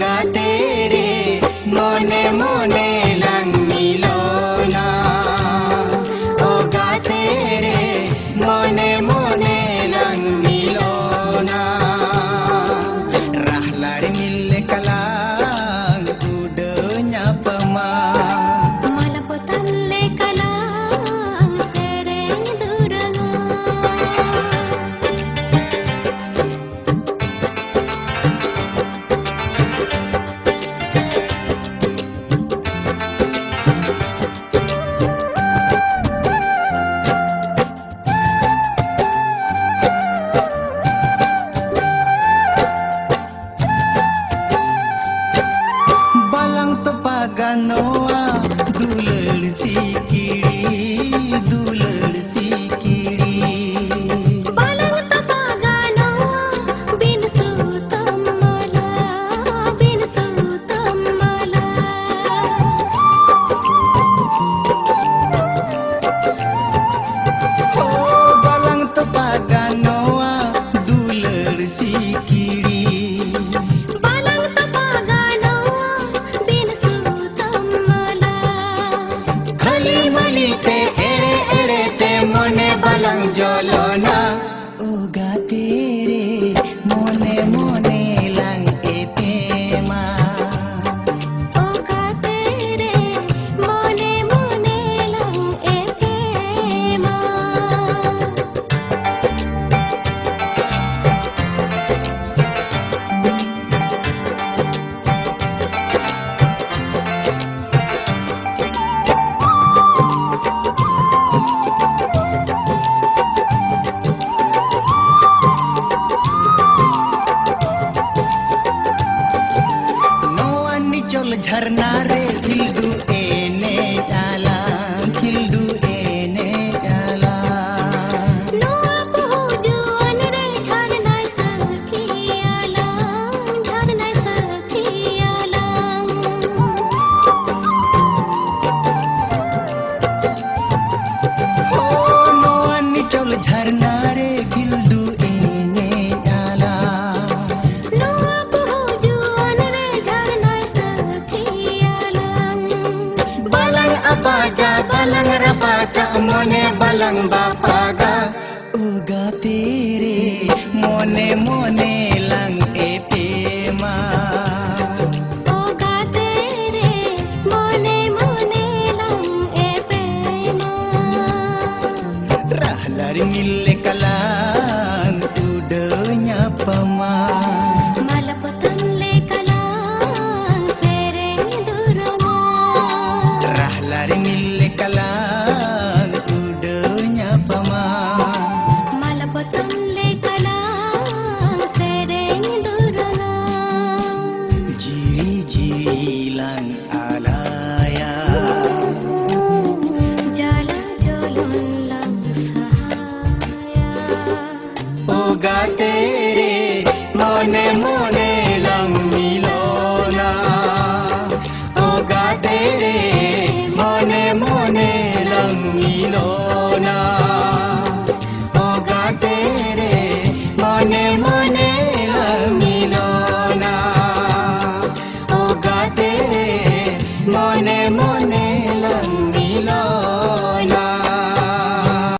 गाते रे मोने मोने लंग मिलोना ओ गाते रे मोने मोने lung मिलोना rahlar mil kalang udenya pema malapotan le kalang sereng duranga Ganoa dulur sikiri balang tapa ganoa bin sutam mala oh balang tapa ganoa dulur sikiri मोने बलंग जोलोना ओ गाते रे मोने मोने लंग ए पेमा ओ गाते रे मोने मोने लंग ए पेमा चल झरना रे खिल्डू एने जाला नो को जुवन रे झरना सखियाला हो नो अन्नी चल झरना रे खिल्डू एने जाला नो को जुवन रे झरना सखियाला balang apa ja balang rapaca मोने balang bapaga uga tere मोने मोने lang e pema ओ गाते रे मोने मोने लंग ए Pema rahlar mil kalang udenya pema malapotan le kalang sereng duranga rahlar mil kalang udenya pema malapotan le kalang sereng duranga jiri lang alaya jala jolon lang sahaya o gatere मोने मोने